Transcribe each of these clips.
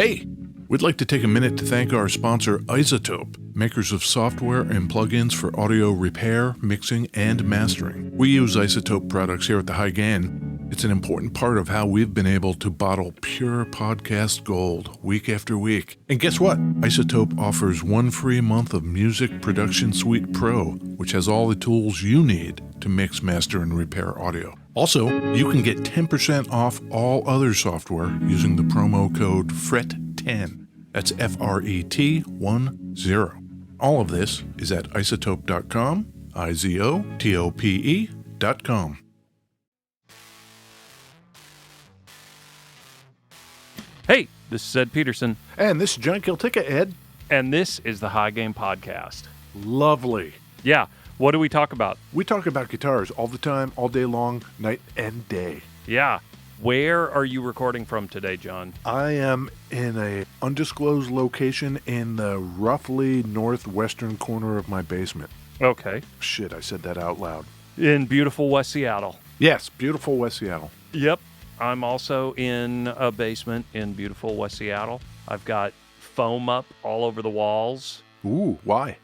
Hey, we'd like to take a minute to thank our sponsor, iZotope, makers of software and plugins for audio repair, mixing, and mastering. We use iZotope products here at the High Gain. It's an important part of how we've been able to bottle pure podcast gold week after week. And guess what? iZotope offers 1 free month of Music Production Suite Pro, which has all the tools you need to mix, master, and repair audio. Also, you can get 10% off all other software using the promo code FRET10. That's FRET10. All of this is at iZotope.com, IZOTOPE.com. Hey, this is Ed Peterson. And this is John Kiltica, Ed. And this is the High Game Podcast. Lovely. Yeah, what do we talk about? We talk about guitars all the time, all day long, night and day. Yeah. Where are you recording from today, John? I am in an undisclosed location in the roughly northwestern corner of my basement. Okay. Shit, I said that out loud. In beautiful West Seattle. Yes, beautiful West Seattle. Yep. I'm also in a basement in beautiful West Seattle. I've got foam up all over the walls. Ooh, why?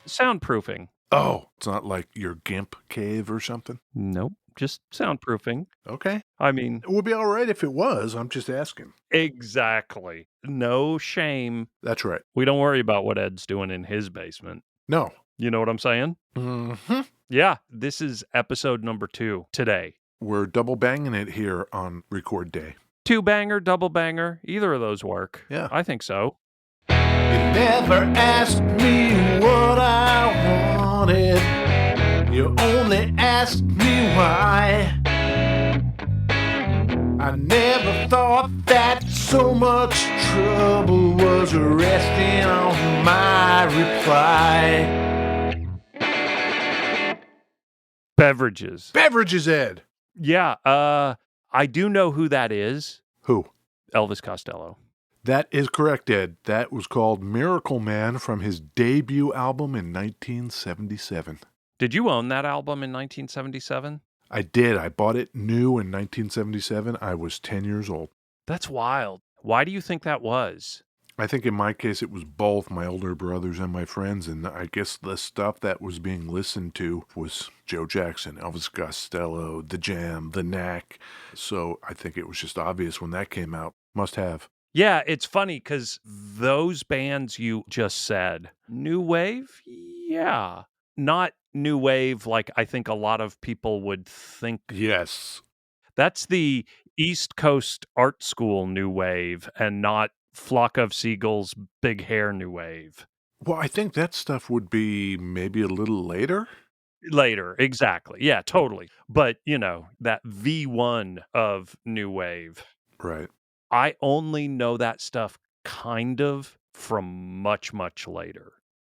Soundproofing. Oh, it's not like your GIMP cave or something? Nope, just soundproofing. Okay. I mean... It would be all right if it was. I'm just asking. Exactly. No shame. That's right. We don't worry about what Ed's doing in his basement. No. You know what I'm saying? Mm-hmm. Yeah, this is episode number 2 today. We're double banging it here on record day. 2-banger, double banger, either of those work. Yeah. I think so. You never asked me what I wanted. You only asked me why. I never thought that so much trouble was resting on my reply. Beverages. Beverages, Ed. Yeah, I do know who that is. Who? Elvis Costello. That is correct, Ed. That was called Miracle Man from his debut album in 1977. Did you own that album in 1977? I did. I bought it new in 1977. I was 10 years old. That's wild. Why do you think that was? I think in my case it was both my older brothers and my friends, and I guess the stuff that was being listened to was Joe Jackson, Elvis Costello, The Jam, The Knack. So I think it was just obvious when that came out. Must have. Yeah, it's funny because those bands you just said, new wave? Yeah. Not new wave like I think a lot of people would think. Yes. That's the East Coast art school new wave and not Flock of Seagulls, Big Hair new wave. Well, I think that stuff would be maybe a little later. Later, exactly. Yeah, totally. But, you know, that V1 of new wave. Right. I only know that stuff kind of from much, much later.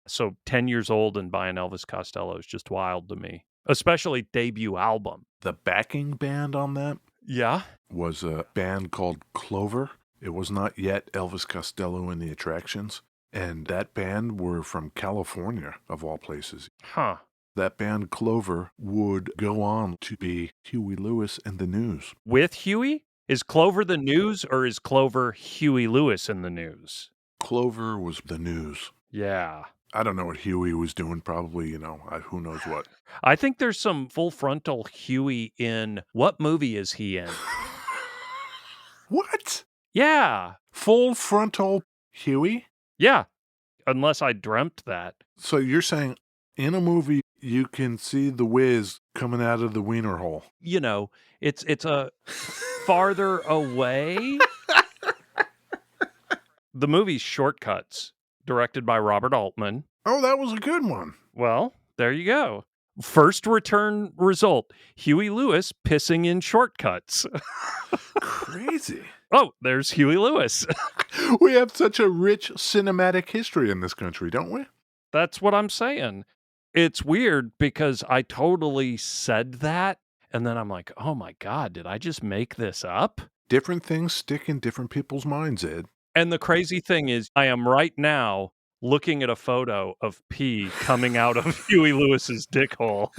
So 10 years old and buying Elvis Costello is just wild to me, especially debut album. The backing band on that Yeah. was a band called Clover. It was not yet Elvis Costello and the Attractions. And that band were from California, of all places. Huh. That band Clover would go on to be Huey Lewis and the News. With Huey? Is Clover the News or is Clover Huey Lewis in the News? Clover was the News. Yeah. I don't know what Huey was doing. Probably, who knows what. I think there's some full frontal Huey in... What movie is he in? What? Yeah. Full frontal Huey? Yeah. Unless I dreamt that. So you're saying in a movie you can see the whiz coming out of the wiener hole? You know, it's a farther away. The movie's Shortcuts, directed by Robert Altman. Oh, that was a good one. Well, there you go. First return result, Huey Lewis pissing in Shortcuts. Crazy. Oh, there's Huey Lewis. We have such a rich cinematic history in this country, don't we? That's what I'm saying. It's weird because I totally said that, and then I'm like, oh my God, did I just make this up? Different things stick in different people's minds, Ed. And the crazy thing is, I am right now looking at a photo of pee coming out of Huey Lewis's dick hole.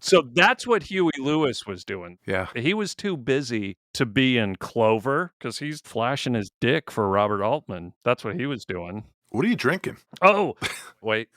So that's what Huey Lewis was doing. Yeah. He was too busy to be in Clover because he's flashing his dick for Robert Altman. That's what he was doing. What are you drinking? Oh, wait.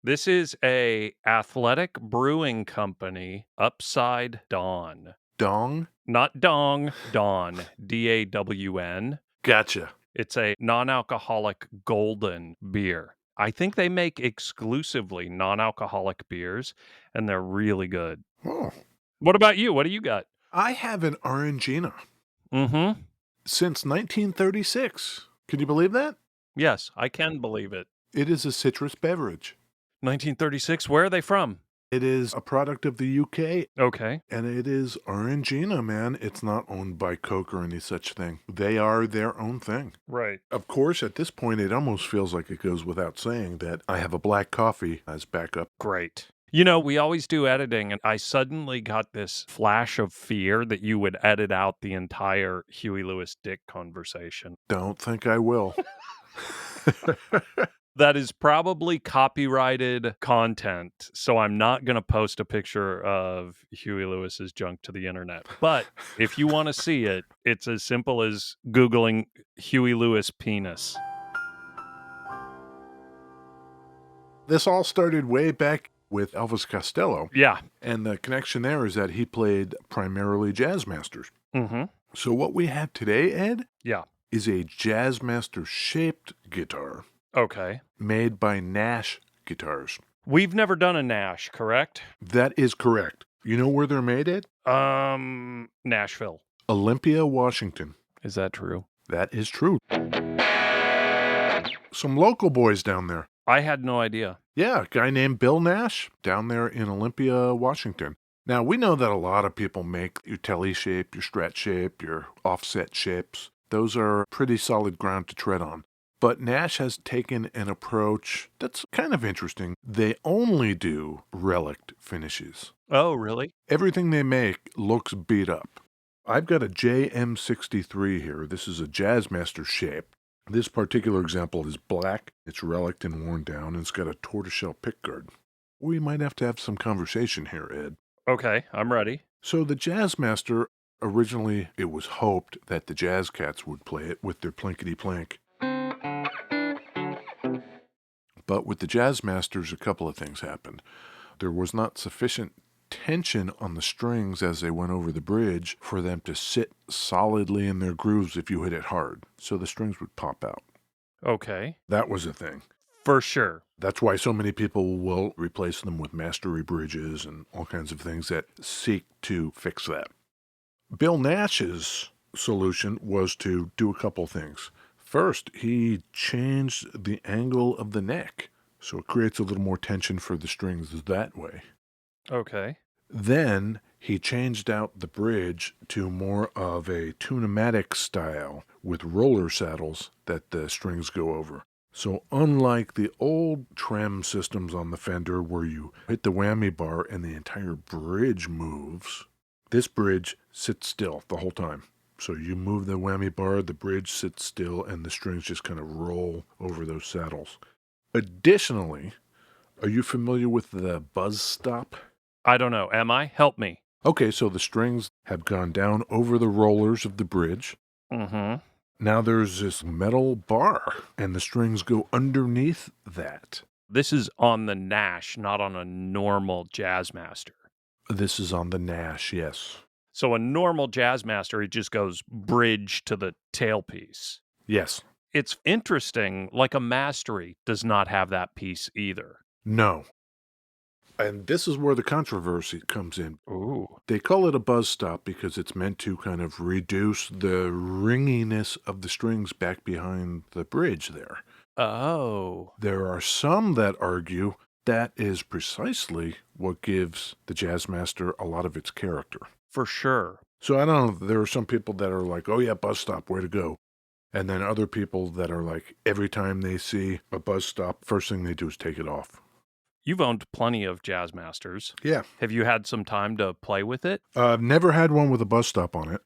This is a athletic brewing company, Upside Dawn. Dong? Not Dong, Dawn. D-A-W-N. Gotcha. It's a non-alcoholic golden beer. I think they make exclusively non-alcoholic beers, and they're really good. Oh. What about you? What do you got? I have an Orangina Mm-hmm. since 1936. Can you believe that? Yes, I can believe it. It is a citrus beverage. 1936, where are they from? It is a product of the UK, Okay. and it is Orangina, man. It's not owned by Coke or any such thing. They are their own thing. Right. Of course, at this point, it almost feels like it goes without saying that I have a black coffee as backup. Great. You know, we always do editing, and I suddenly got this flash of fear that you would edit out the entire Huey Lewis Dick conversation. Don't think I will. That is probably copyrighted content, so I'm not going to post a picture of Huey Lewis's junk to the internet. But if you want to see it, it's as simple as Googling Huey Lewis penis. This all started way back with Elvis Costello, Yeah. and the connection there is that he played primarily jazz masters. Mm-hmm. So what we have today, Ed, Yeah. is a jazz master shaped guitar Okay. made by Nash Guitars. We've never done a Nash, correct? That is correct. You know where they're made at? Nashville. Olympia, Washington. Is that true? That is true. Some local boys down there. I had no idea. Yeah, a guy named Bill Nash down there in Olympia, Washington. Now, we know that a lot of people make your telly shape, your strat shape, your offset shapes. Those are pretty solid ground to tread on. But Nash has taken an approach that's kind of interesting. They only do relic finishes. Oh, really? Everything they make looks beat up. I've got a JM63 here. This is a Jazzmaster shape. This particular example is black. It's relic and worn down, and it's got a tortoiseshell pickguard. We might have to have some conversation here, Ed. Okay, I'm ready. So the Jazzmaster, originally it was hoped that the Jazz Cats would play it with their plinkety-plank. But with the Jazzmasters, a couple of things happened. There was not sufficient tension on the strings as they went over the bridge for them to sit solidly in their grooves if you hit it hard. So the strings would pop out. Okay. That was a thing. For sure. That's why so many people will replace them with mastery bridges and all kinds of things that seek to fix that. Bill Nash's solution was to do a couple things. First, he changed the angle of the neck, so it creates a little more tension for the strings that way. Okay. Then he changed out the bridge to more of a tunematic style with roller saddles that the strings go over. So unlike the old trem systems on the Fender where you hit the whammy bar and the entire bridge moves, this bridge sits still the whole time. So you move the whammy bar, the bridge sits still, and the strings just kind of roll over those saddles. Additionally, are you familiar with the buzz stop? I don't know. Am I? Help me. Okay, so the strings have gone down over the rollers of the bridge. Mm-hmm. Now there's this metal bar, and the strings go underneath that. This is on the Nash, not on a normal Jazzmaster. This is on the Nash, yes. So a normal Jazzmaster, it just goes bridge to the tailpiece. Yes. It's interesting, like a Mastery does not have that piece either. No. And this is where the controversy comes in. Ooh. They call it a buzz stop because it's meant to kind of reduce the ringiness of the strings back behind the bridge there. Oh. There are some that argue that is precisely what gives the Jazzmaster a lot of its character. For sure. So I don't know, there are some people that are like, oh yeah, buzz stop, way to go. And then other people that are like, every time they see a buzz stop, first thing they do is take it off. You've owned plenty of Jazzmasters. Yeah. Have you had some time to play with it? I've never had one with a buzz stop on it.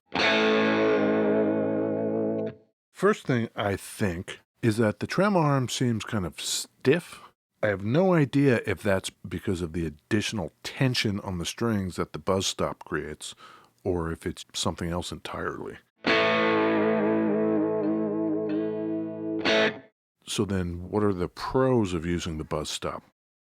First thing I think is that the trem arm seems kind of stiff. I have no idea if that's because of the additional tension on the strings that the buzz stop creates, or if it's something else entirely. So then, what are the pros of using the buzz stop?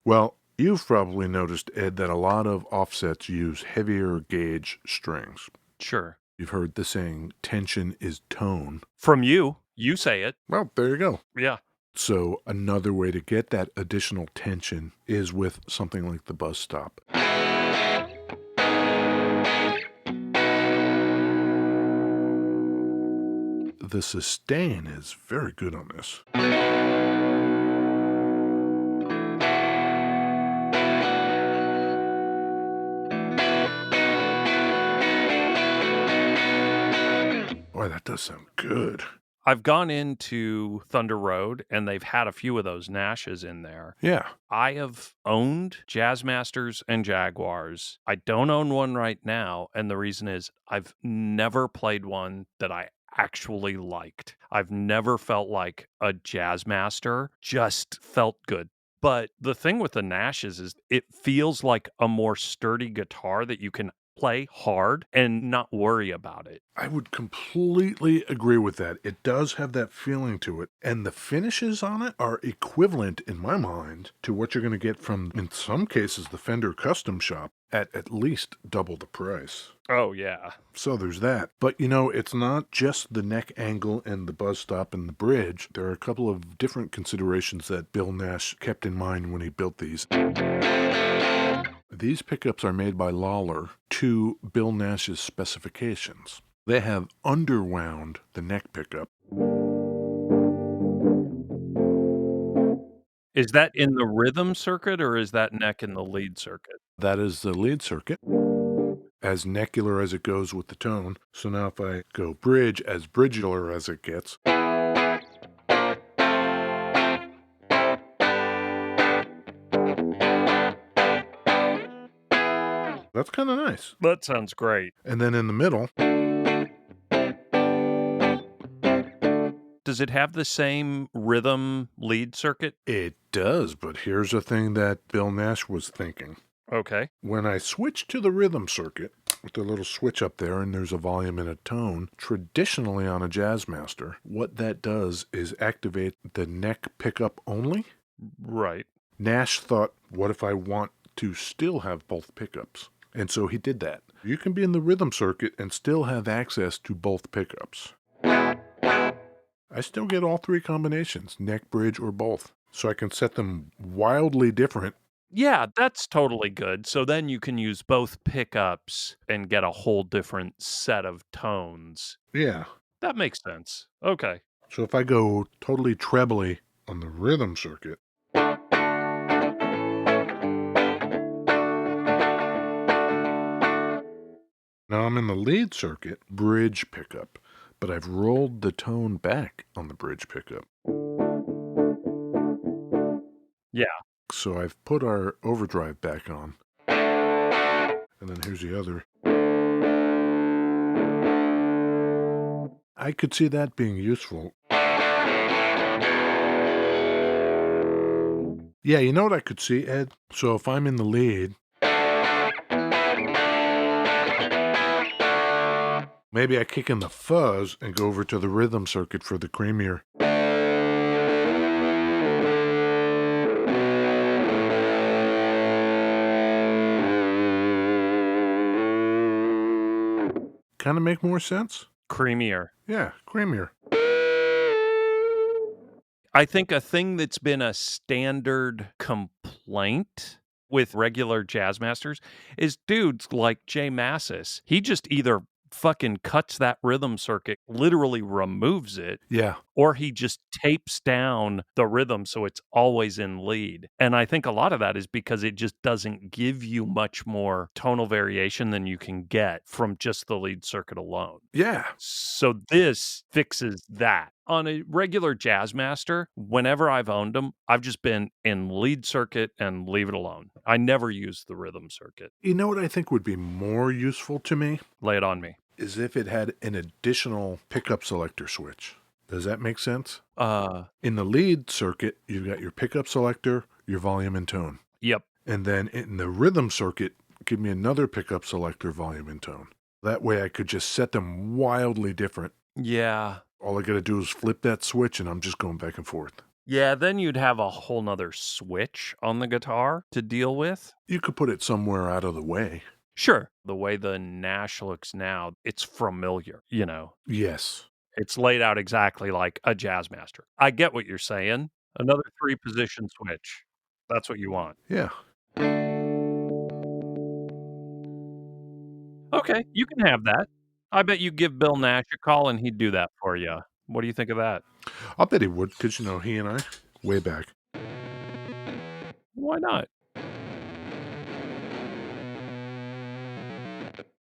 Well, you've probably noticed, Ed, that a lot of offsets use heavier gauge strings. Sure. You've heard the saying, tension is tone. From you say it. Well, there you go. Yeah. So another way to get that additional tension is with something like the buzz stop. The sustain is very good on this. Boy, that does sound good. I've gone into Thunder Road, and they've had a few of those Nashes in there. Yeah. I have owned Jazzmasters and Jaguars. I don't own one right now, and the reason is I've never played one that I actually liked. I've never felt like a Jazzmaster just felt good. But the thing with the Nashes is it feels like a more sturdy guitar that you can play hard and not worry about it. I would completely agree with that. It does have that feeling to it. And the finishes on it are equivalent, in my mind, to what you're going to get from, in some cases, the Fender Custom Shop at least double the price. Oh, yeah. So there's that. But, it's not just the neck angle and the buzz stop and the bridge. There are a couple of different considerations that Bill Nash kept in mind when he built these. These pickups are made by Lawler to Bill Nash's specifications. They have underwound the neck pickup. Is that in the rhythm circuit, or is that neck in the lead circuit? That is the lead circuit, as necular as it goes with the tone. So now if I go bridge, as bridgular as it gets. That's kind of nice. That sounds great. And then in the middle, does it have the same rhythm lead circuit? It does, but here's a thing that Bill Nash was thinking. Okay. When I switch to the rhythm circuit, with the little switch up there and there's a volume and a tone, traditionally on a Jazzmaster, what that does is activate the neck pickup only. Right. Nash thought, what if I want to still have both pickups? And so he did that. You can be in the rhythm circuit and still have access to both pickups. I still get all three combinations, neck, bridge, or both. So I can set them wildly different. Yeah, that's totally good. So then you can use both pickups and get a whole different set of tones. Yeah. That makes sense. Okay. So if I go totally trebly on the rhythm circuit, now I'm in the lead circuit, bridge pickup, but I've rolled the tone back on the bridge pickup. Yeah. So I've put our overdrive back on. And then here's the other. I could see that being useful. Yeah, you know what I could see, Ed? So if I'm in the lead, maybe I kick in the fuzz and go over to the rhythm circuit for the creamier. Kind of make more sense? Creamier. Yeah, creamier. I think a thing that's been a standard complaint with regular Jazzmasters is dudes like Jay Massis. He just either fucking cuts that rhythm circuit, literally removes it, Yeah. or he just tapes down the rhythm so it's always in lead. And I think a lot of that is because it just doesn't give you much more tonal variation than you can get from just the lead circuit alone. Yeah. So this fixes that. On a regular Jazzmaster, whenever I've owned them, I've just been in lead circuit and leave it alone. I never use the rhythm circuit. You know what I think would be more useful to me? Lay it on me. Is if it had an additional pickup selector switch. Does that make sense? In the lead circuit, you've got your pickup selector, your volume and tone. Yep. And then in the rhythm circuit, give me another pickup selector, volume and tone. That way I could just set them wildly different. Yeah. All I got to do is flip that switch and I'm just going back and forth. Yeah, then you'd have a whole nother switch on the guitar to deal with. You could put it somewhere out of the way. Sure. The way the Nash looks now, it's familiar, you know. Yes. It's laid out exactly like a Jazzmaster. I get what you're saying. Another 3-position switch. That's what you want. Yeah. Okay, you can have that. I bet you give Bill Nash a call and he'd do that for you. What do you think of that? I'll bet he would, because, he and I, way back. Why not?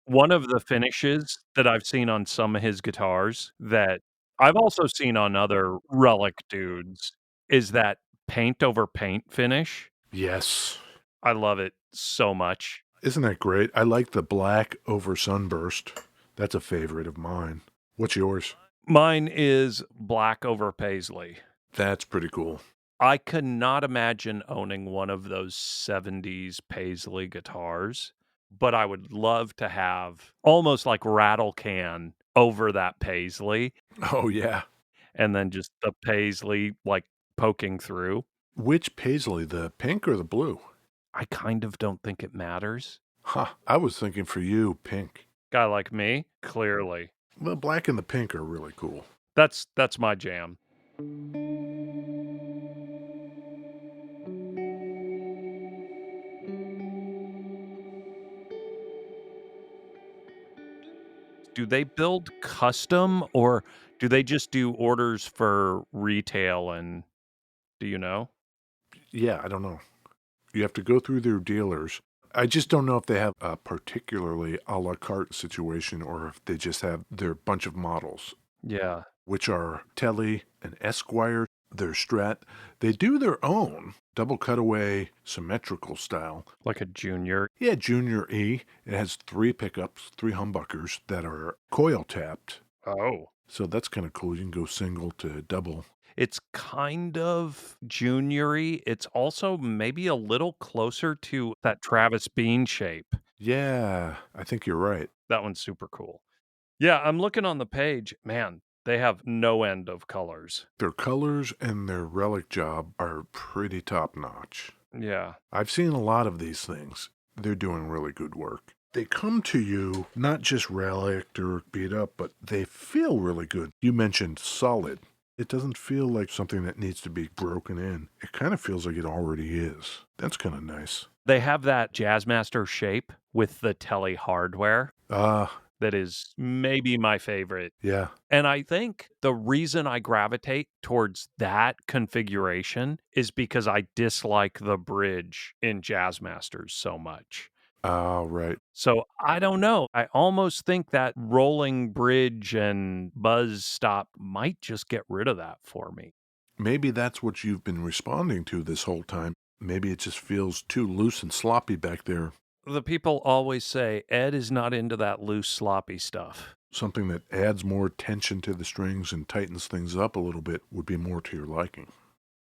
One of the finishes that I've seen on some of his guitars that I've also seen on other Relic dudes is that paint over paint finish. Yes. I love it so much. Isn't that great? I like the black over sunburst. That's a favorite of mine. What's yours? Mine is black over paisley. That's pretty cool. I could not imagine owning one of those 70s paisley guitars, but I would love to have almost like rattle can over that paisley Oh, yeah. and then just the paisley like poking through. Which paisley, the pink or the blue? I kind of don't think it matters. Huh. I was thinking for you, pink. Guy like me, clearly. The black and the pink are really cool. That's my jam. Do they build custom or do they just do orders for retail and do you know? Yeah, I don't know. You have to go through their dealers. I just don't know if they have a particularly a la carte situation or if they just have their bunch of models, Yeah. which are Telly and Esquire, their Strat. They do their own double cutaway symmetrical style. Like a junior. Yeah, Junior E. It has 3 pickups, 3 humbuckers that are coil tapped. Oh. So that's kind of cool. You can go single to double. It's kind of junior-y. It's also maybe a little closer to that Travis Bean shape. Yeah, I think you're right. That one's super cool. Yeah, I'm looking on the page. Man, they have no end of colors. Their colors and their relic job are pretty top notch. Yeah. I've seen a lot of these things. They're doing really good work. They come to you not just relic or beat up, but they feel really good. You mentioned solid. It doesn't feel like something that needs to be broken in. It kind of feels like it already is. That's kind of nice. They have that Jazzmaster shape with the Telly hardware. That is maybe my favorite. Yeah. And I think the reason I gravitate towards that configuration is because I dislike the bridge in Jazzmasters so much. Oh, right. So I don't know. I almost think that rolling bridge and buzz stop might just get rid of that for me. Maybe that's what you've been responding to this whole time. Maybe it just feels too loose and sloppy back there. The people always say Ed is not into that loose, sloppy stuff. Something that adds more tension to the strings and tightens things up a little bit would be more to your liking.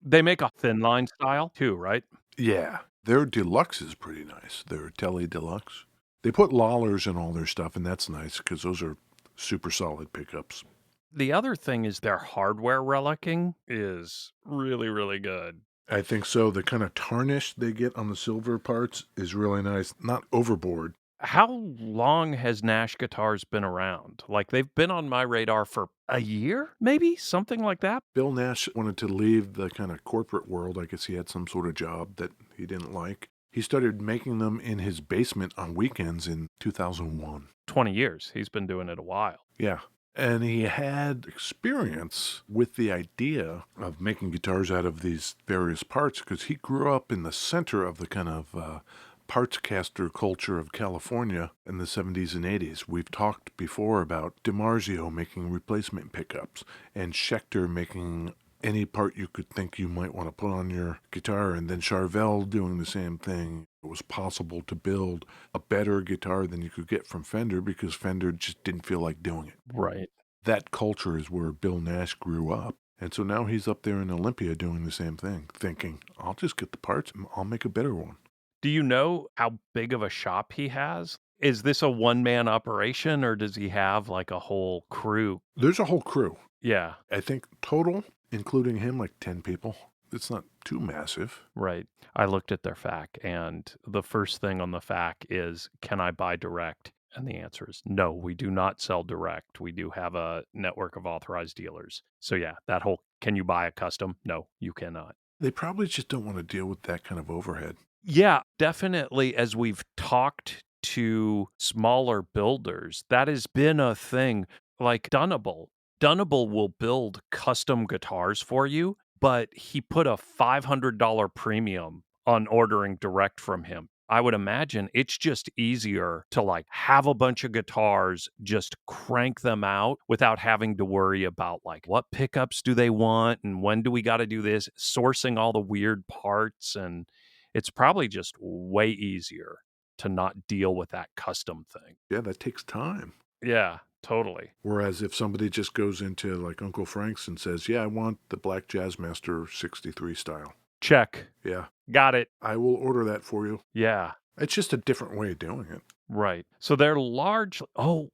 They make a thin line style too, right? Yeah. Their deluxe is pretty nice. Their Telly Deluxe. They put Lawlers in all their stuff, and that's nice because those are super solid pickups. The other thing is their hardware relicking is really, really good. I think so. The kind of tarnish they get on the silver parts is really nice. Not overboard. How long has Nash Guitars been around? Like, they've been on my radar for a year, maybe? Something like that? Bill Nash wanted to leave the kind of corporate world. I guess he had some sort of job that he didn't like. He started making them in his basement on weekends in 2001. 20 years. He's been doing it a while. Yeah. And he had experience with the idea of making guitars out of these various parts because he grew up in the center of the kind of parts caster culture of California in the 70s and 80s. We've talked before about DiMarzio making replacement pickups and Schecter making any part you could think you might want to put on your guitar, and then Charvel doing the same thing. It was possible to build a better guitar than you could get from Fender because Fender just didn't feel like doing it. Right. That culture is where Bill Nash grew up. And so now he's up there in Olympia doing the same thing, thinking, I'll just get the parts and I'll make a better one. Do you know how big of a shop he has? Is this a one-man operation or does he have like a whole crew? There's a whole crew. Yeah, I think total, including him, like 10 people. It's not too massive. right. I looked at their FAQ and the first thing on the FAQ is, can I buy direct? And the answer is no, we do not sell direct. We do have a network of authorized dealers. So yeah, that whole, can you buy a custom? No, you cannot. They probably just don't want to deal with that kind of overhead. Yeah, definitely. As we've talked to smaller builders, that has been a thing. Like Dunnable. Dunnable will build custom guitars for you, but he put a $500 premium on ordering direct from him. I would imagine it's just easier to like have a bunch of guitars, just crank them out without having to worry about like what pickups do they want and when do we got to do this, sourcing all the weird parts. And it's probably just way easier to not deal with that custom thing. Yeah, that takes time. Yeah, totally. Whereas if somebody just goes into like Uncle Frank's and says, yeah, I want the Black Jazzmaster 63 style. Check. Yeah, Got it. I will order that for you. Yeah, It's just a different way of doing it. right. So they're large. Oh,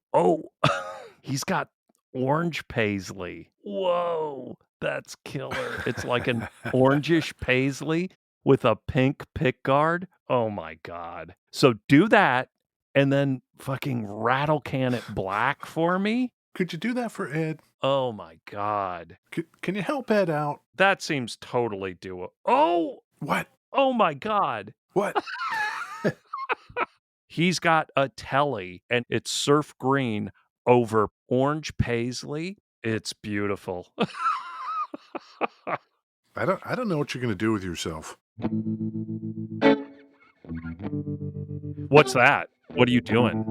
he's got orange paisley. Whoa, that's killer. It's like an orangish paisley with a pink pick guard. Oh my God. So do that and then fucking rattle can it black for me. Could you do that for Ed? Oh my God. Can you help Ed out? That seems totally doable. What? Oh my God. What? He's got a telly and it's surf green over orange paisley. It's beautiful. I don't know what you're going to do with yourself. What's that? What are you doing?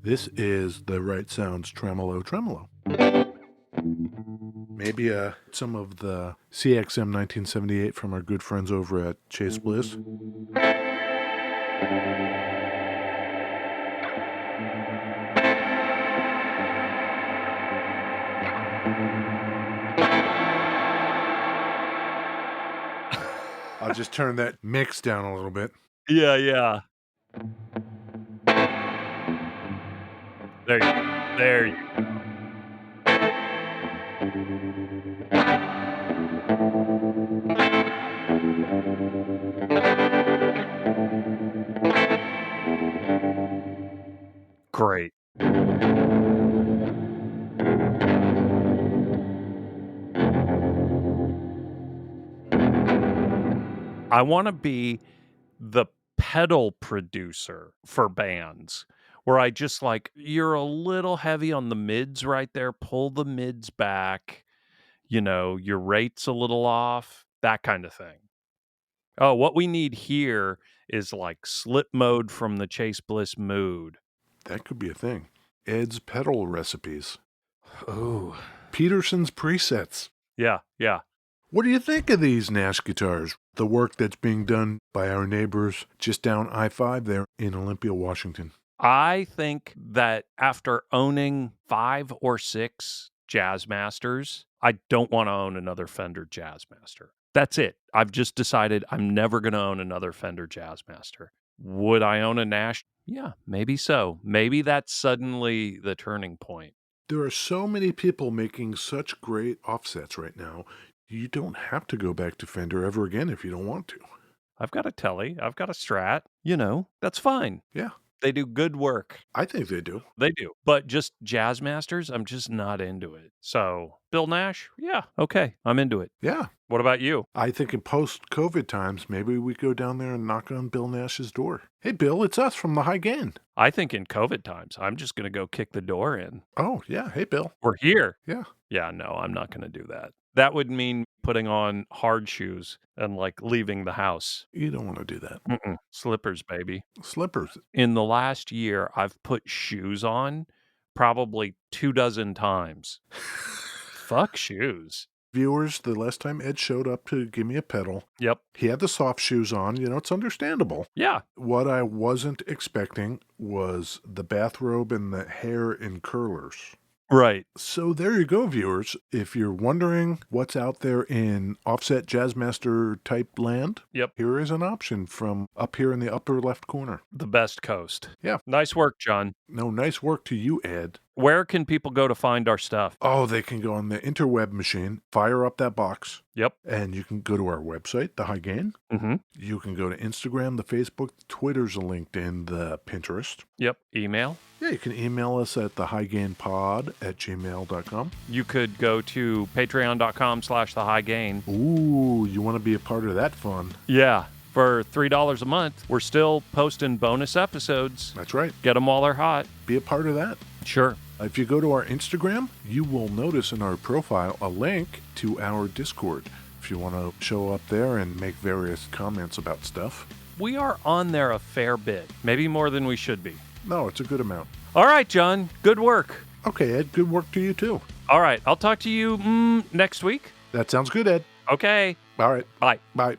This is the Right Sounds Tremolo. Maybe some of the CXM 1978 from our good friends over at Chase Bliss. I'll just turn that mix down a little bit. Yeah. There you go. Great. I want to be the pedal producer for bands where I just like, you're a little heavy on the mids right there, pull the mids back, your rate's a little off, that kind of thing. Oh, what we need here is like slip mode from the Chase Bliss mood. That could be a thing. Ed's pedal recipes. Oh. Peterson's presets. Yeah. What do you think of these Nash guitars? The work that's being done by our neighbors just down I-5 there in Olympia, Washington. I think that after owning 5 or 6 Jazzmasters, I don't want to own another Fender Jazzmaster. That's it. I've just decided I'm never going to own another Fender Jazzmaster. Would I own a Nash? Yeah, maybe so. Maybe that's suddenly the turning point. There are so many people making such great offsets right now. You don't have to go back to Fender ever again if you don't want to. I've got a Tele. I've got a Strat. That's fine. Yeah. They do good work. I think they do. They do. But just Jazzmasters, I'm just not into it. So, Bill Nash? Yeah, okay. I'm into it. Yeah. What about you? I think in post-COVID times, maybe we go down there and knock on Bill Nash's door. Hey, Bill, it's us from the High Gain. I think in COVID times, I'm just going to go kick the door in. Oh, yeah. Hey, Bill. We're here. Yeah. Yeah, no, I'm not going to do that. That would mean putting on hard shoes and like leaving the house. You don't want to do that. Mm-mm. Slippers, baby. Slippers. In the last year, I've put shoes on probably 24 times. Fuck shoes. Viewers, the last time Ed showed up to give me a pedal, Yep. he had the soft shoes on. It's understandable. Yeah. What I wasn't expecting was the bathrobe and the hair in curlers. Right. So there you go, viewers. If you're wondering what's out there in offset Jazzmaster type land, Yep. here is an option from up here in the upper left corner. The best coast. Yeah. Nice work, John. No, nice work to you, Ed. Where can people go to find our stuff? Oh, they can go on the interweb machine, fire up that box, Yep. and you can go to our website, The High Gain. Mm-hmm. You can go to Instagram, the Facebook, the Twitter's linked in, the Pinterest. Yep. Email. Yeah, you can email us at thehighgainpod@gmail.com. You could go to patreon.com/thehighgain. Ooh, you want to be a part of that fun. Yeah. For $3 a month, we're still posting bonus episodes. That's right. Get them while they're hot. Be a part of that. Sure. If you go to our Instagram, you will notice in our profile a link to our Discord if you want to show up there and make various comments about stuff. We are on there a fair bit, maybe more than we should be. No, it's a good amount. All right, John. Good work. Okay, Ed, good work to you too. All right. I'll talk to you next week. That sounds good, Ed. Okay. All right. Bye. Bye.